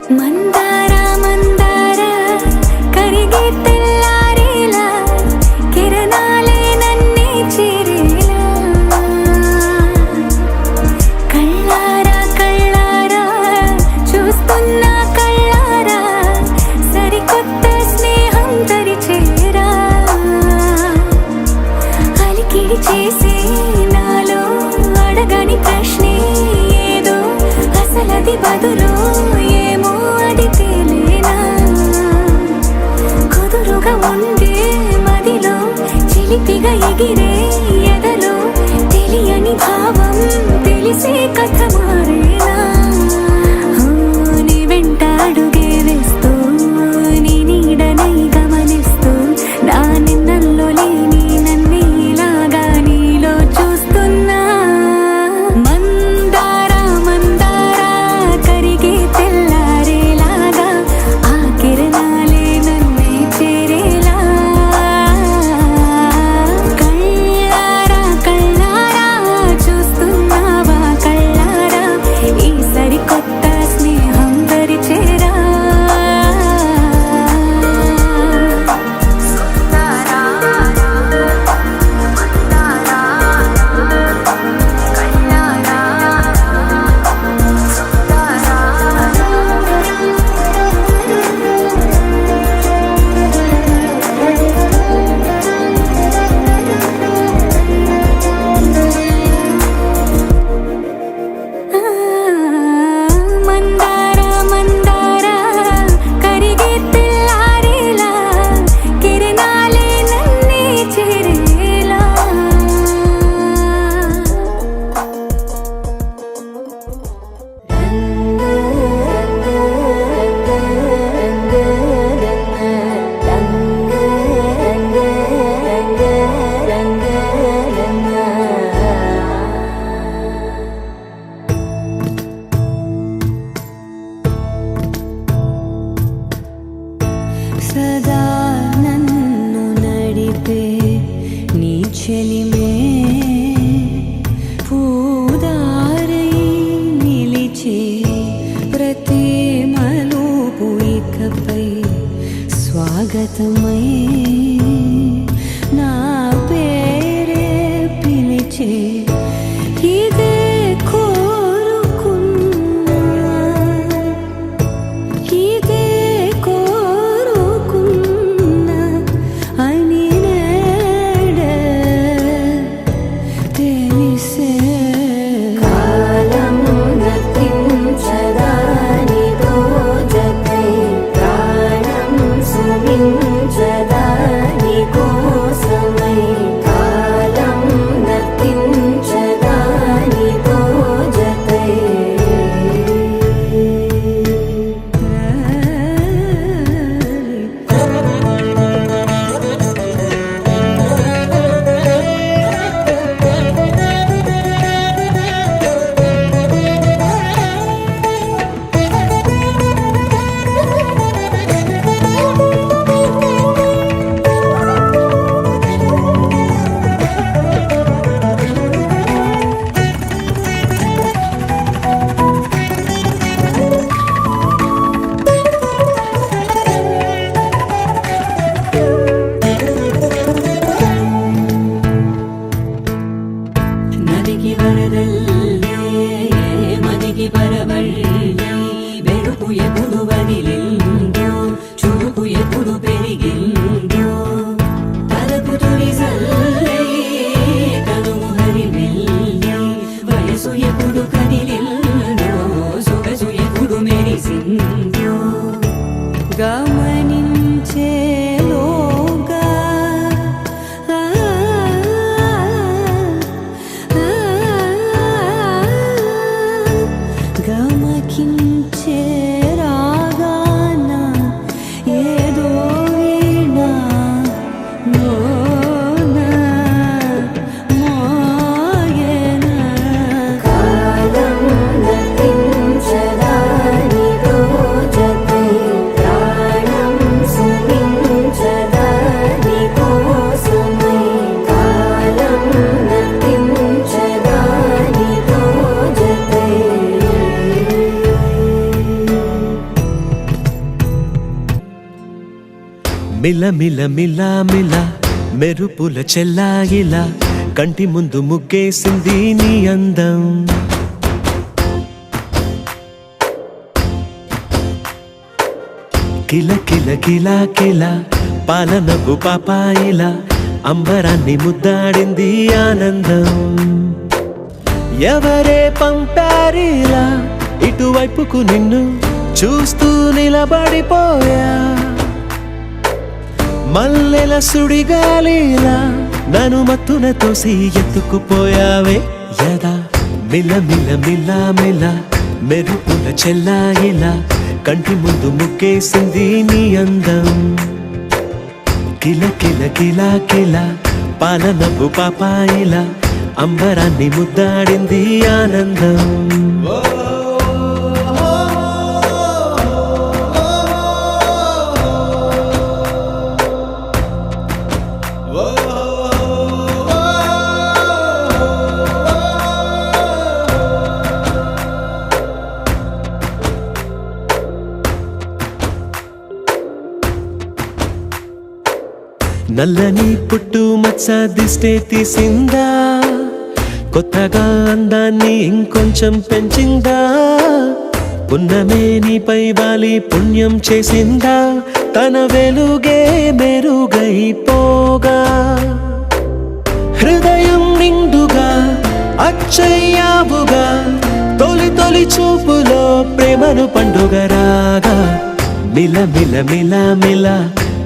మందార మందార కరిగే తెల్లారేలా కిరణాలే నన్నే చేరేలా కళ్ళారా కళ్ళారా చూస్తున్నా కళ్ళారా సరికొత్త స్నేహం తరిచేరా అలికిడి చేసే నాలో అడగని ప్రశ్నే ఏదో అసలది బదులు ఉండే మదిలో చిలిపిగా ఎగిరే ఎదలో తెలియని భావం తెలిసే కథ మారేనా నీ వెంట అడుగే వేస్తూ నీ నీడనై గమనిస్తూ నా నిన్నల్లో లేని నన్నే ఇలాగా నీలో చూస్తున్నా మందార మందార కరిగే తెల్లారేలాగా ఆ కిరణాలే సదా నన్ను నడిపే నీ చెలిమే పూదారై నిలిచే ప్రతి మలుపు ఇకపై స్వాగతమై నా పేరే పిలిచే ఇదే మిల మిల మిల మిల మెరుపుల చెల్లాయిలా కంటి ముందు ముగ్గేసింది నీ అందం కిల కిల కిల కిల పాలనవ్వు పాపాయిలా అంబరాన్ని ముద్దాడింది ఆనందం ఎవరే పంపారిలా ఇటువైపుకు నిన్ను చూస్తూ నిలబడిపోయా మల్లెల సుడిగాలిలా నన్ను మత్తున తోసి ఎత్తుకుపోయావే యదా మిల మిల మిల మిల మెరుపుల చెల్లాయిలా కంటి ముందు ముగ్గేసింది నీ అందం కిల కిల కిల కిల పాలనవ్వు పాపాయిలా అంబరాన్ని ముద్దాడింది ఆనందం నల్లని పుట్టు మచ్చ దిష్టే తీసిందా కొత్తగా అందాన్ని ఇంకొంచెం పెంచిందా పున్నమే నీపై వాలి పుణ్యం చేసిందా తన వెలుగే మెరుగైపోగా హృదయం నిండుగా అచ్చయ్యావుగా తొలి తొలి చూపులో ప్రేమను పండుగరాగా మిల మిల మిల మిల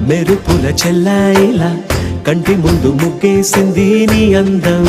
మెరుపుల చెల్లాయిలా కంటి ముందు ముగ్గేసింది నీ అందం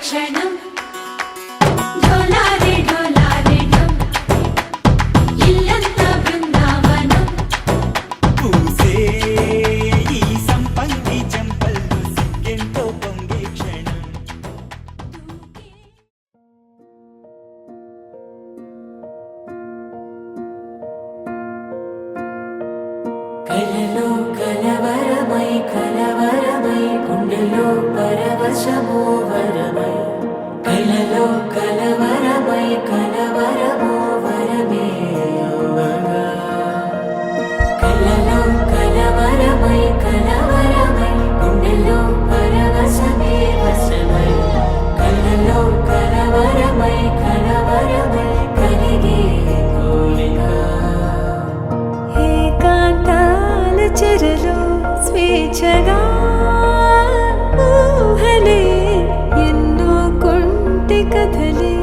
క్షణం ఇల్లంతా బృందావనం పూసే ఈ సంపంగి చెంపలు సిగ్గెంతో పొంగే క్షణం కలలో కలవరమై కలవరమై గుండెలో పరవశమో వరమై కలలో కలవరమై కలవరమో వరమే యువగా కలలో కలవరమై కలవరమై గుండెలో పరవశమే వశమై కలలో కలవరమై కలవరమై కలిగే కోరిక ఏకాంతాల చెరలో స్వేచ్ఛగా ఊహలే ఎన్నో కొంటి కథలే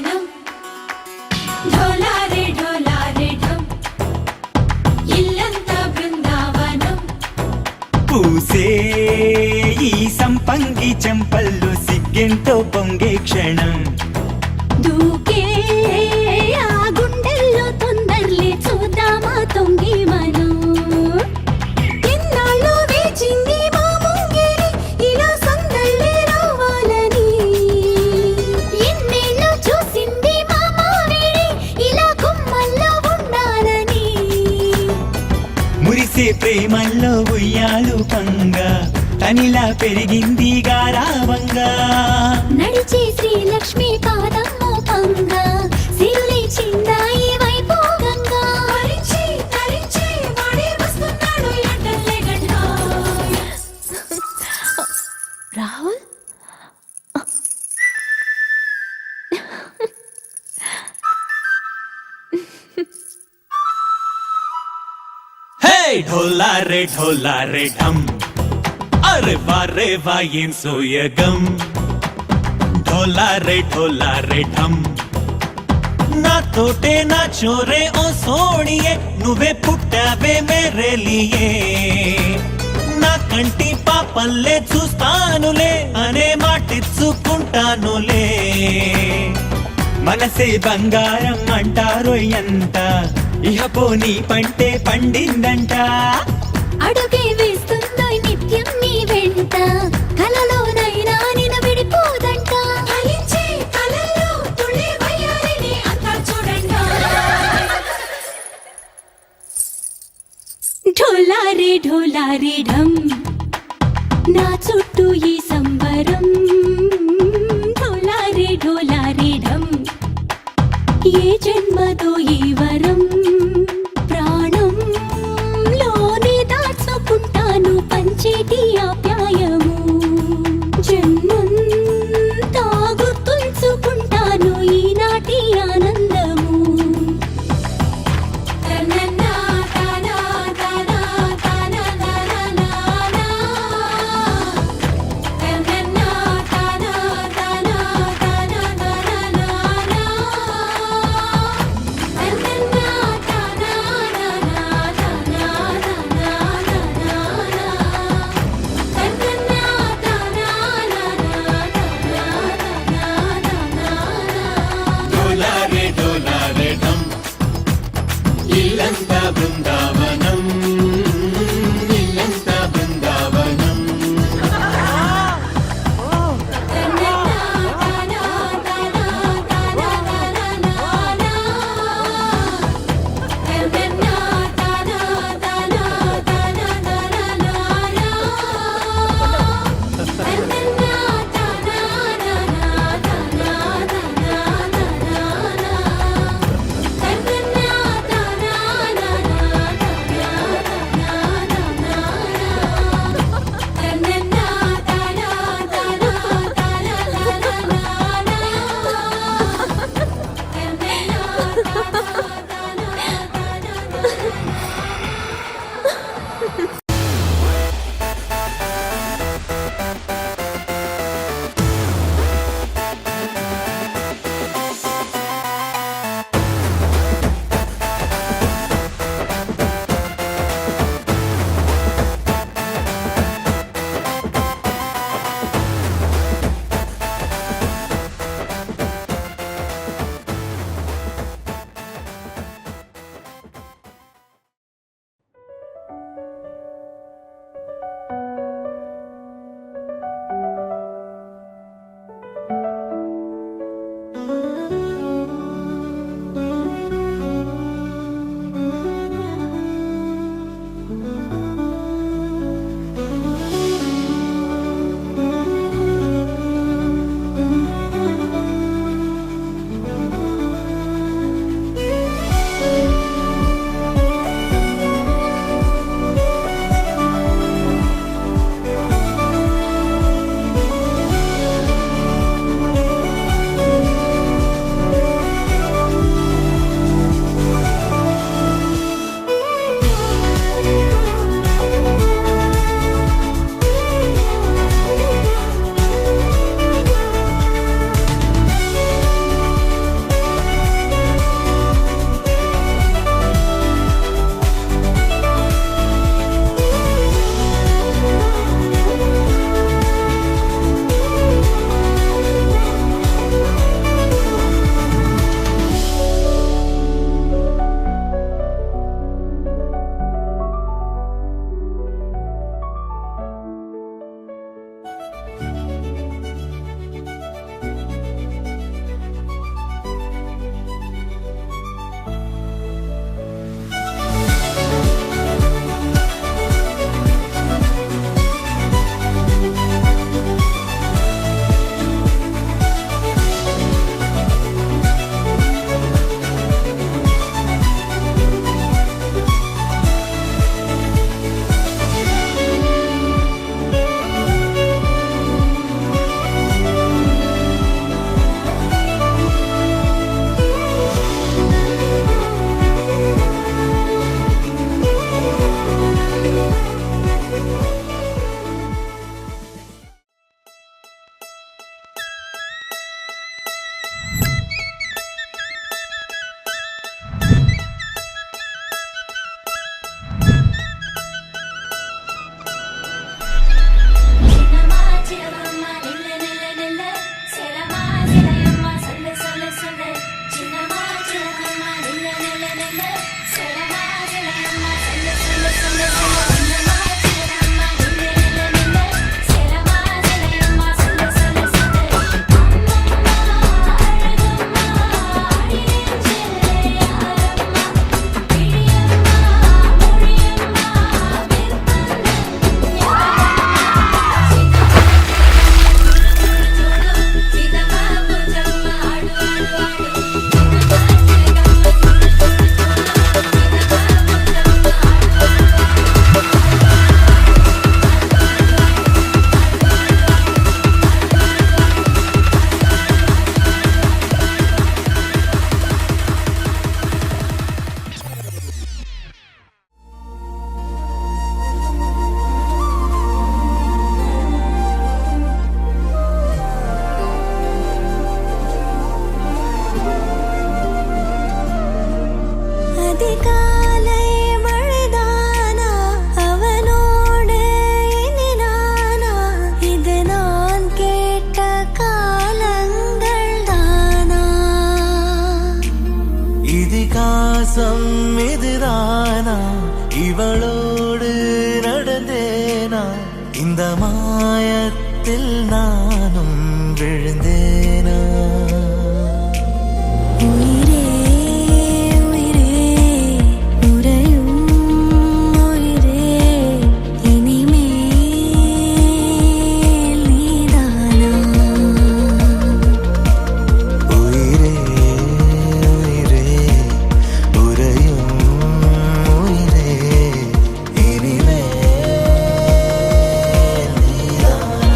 వనం ఢోలారే ఢోలారే ఢం ఇల్లంతా బృందావనం పూసే ఈ సంపంగి చెంపల్లో సిగ్గెంతో పొంగే క్షణం దూకే ఆ గుండెల్లో తొందరలే చూద్దామా తొంగి మనం ఎన్నాళ్ళు వేచింది మా ముంగిరి ఇలా సందళ్ళే రావాలని ఎన్నేళ్ళు చూసింది మా మావిడి ఇలా గుమ్మల్లో ఉండాలని మురిసే ప్రేమల్లో ఉయ్యాలు పంగా తనిలా పెరిగింది గారావంగా నడిచే శ్రీలక్ష్మి పాదము పంగా సిరులే చిందాయి వైభోగంగా తరించి తరించి వాడే వస్తున్నాడు ఎండలే గంట రాహుల్ హే ఢోలా రే ఢమ్ అరే వా ఏం సోయగం ఢోలా రే ఢమ్ నాతోటే నా చోరే ఓ సోణియే నువ్వే పుట్టావే మేరే లియే నా కంటి పాపల్లే చూస్తానులే అనే మాటిచ్చుకుంటానులే మనసే బంగారం అంటారో ఎంత ఇహ పోనీ పంటే పండిందంట అడుగే వేస్తుందో నిత్యం నీ వెంట కలలోనైనా నిన్ను విడిపోదంట ఫలించే కలల్లో తుళ్ళే వయ్యారిని అంతా చూడండి ఢోలారే ఢమ్ నా చుట్టూ ఈ సంబరం ఢోలారే ఢమ్ ఏ జన్మదో ఈ వరం ప్రాణంలోనే దాచుకుంటాను పంచేటి ఆప్యాయము జన్మంతా గుర్తుంచుకుంటాను ఈనాటి ఆనందము తననా తనా తనా తనా తనా తననా తనా తనా తనా తనా తననా తనా காலை மழைதானா அவனோடு இனி நானா இது நான் கேட்ட காலங்கள் தானா இதிகாசம் இதுதானா இவளோடு நடந்தேனா இந்த மாயத்தில் நானும் விழுந்தேனா உயிரே உயிரே உறையும் உயிரே இனிமேல் நீதானா உயிரே உயிரே உறையும் உயிரே இனிமேல் நீதானா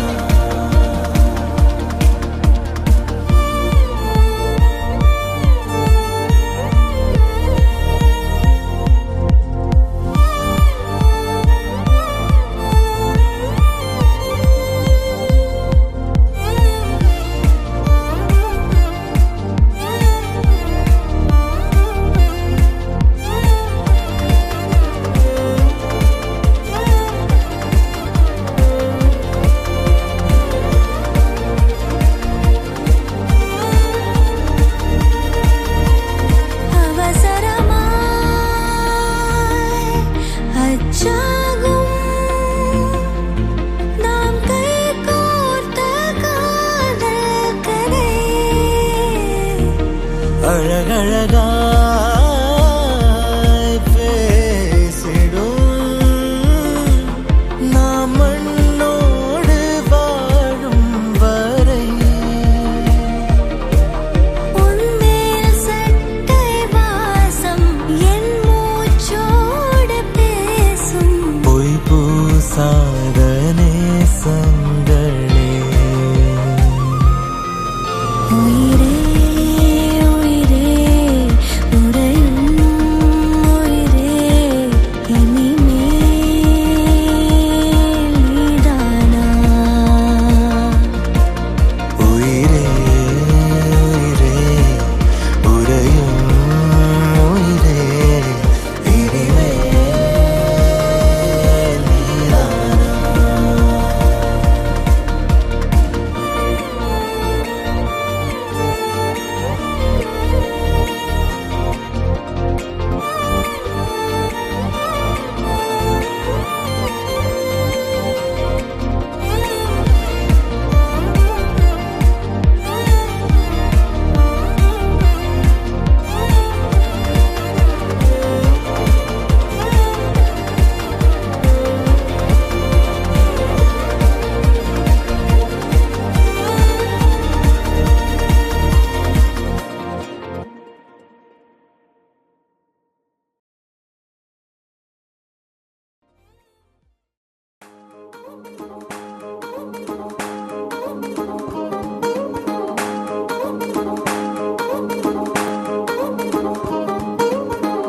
அவசரமாய் அச்சாகும் நாம் கைகோர்த்த காதல் கதை அழகழகாய் பேசிடும் நாம் மண்ணோடு வாழும் வரை உன்மேல் சட்டை வாசம் என் மூச்சோடு பேசும் பொய் பூசாத நேசங்களே உயிரே உயிரே உறையும் உயிரே இனிமேல் நீதானா உயிரே உயிரே உறையும் உயிரே இனிமேல் நீதானா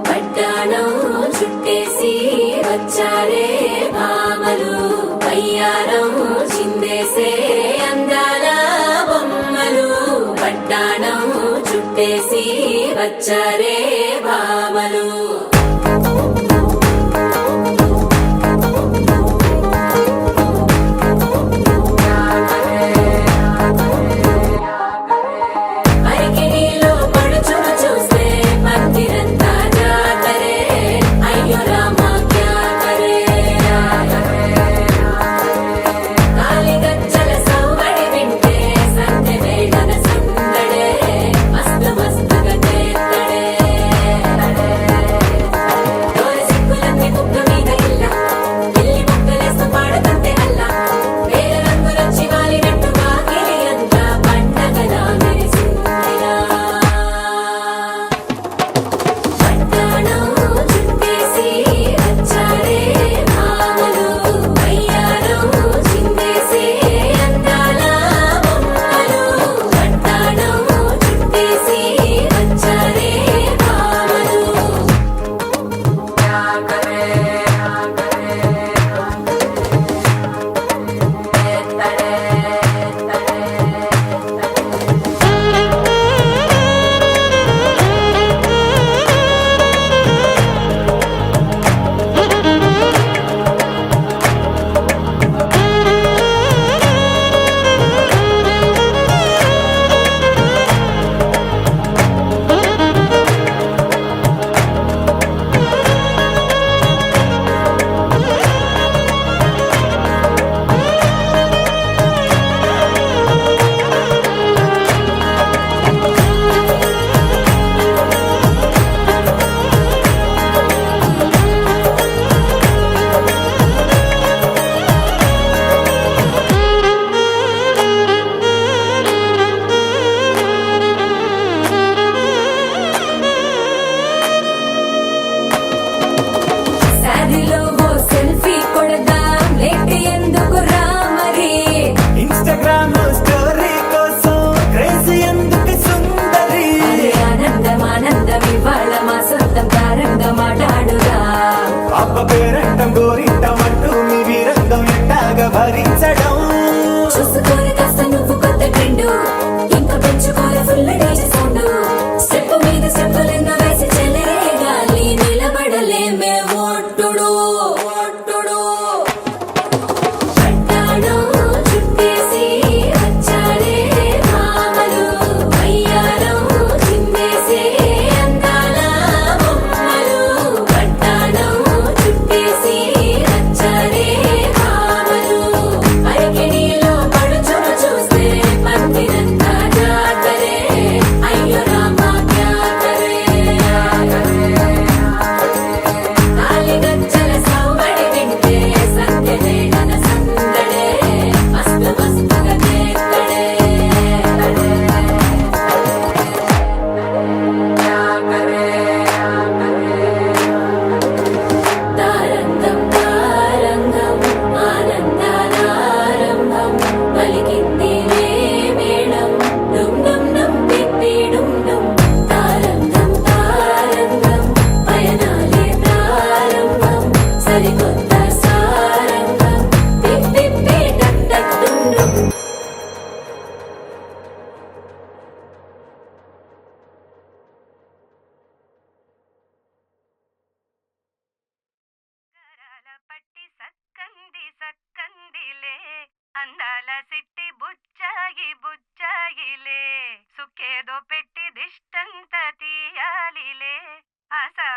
పట్టాణం చుట్టేసి వచ్చారే భామలు వయ్యారం చిందేసే అందాల బొమ్మలు పట్టాణం చుట్టేసి వచ్చారే భామలు అరికిణీలో పడుచును చూస్తే పత్తిరంతా జాతరే అయ్యో రామా క్యా కరే కాలిగజ్జల సవ్వడి వింటే సంధ్య వేళన సందడే మస్తు మస్తుగా చేత్తడే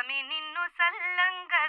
స్వామి నిన్ను సల్లంగా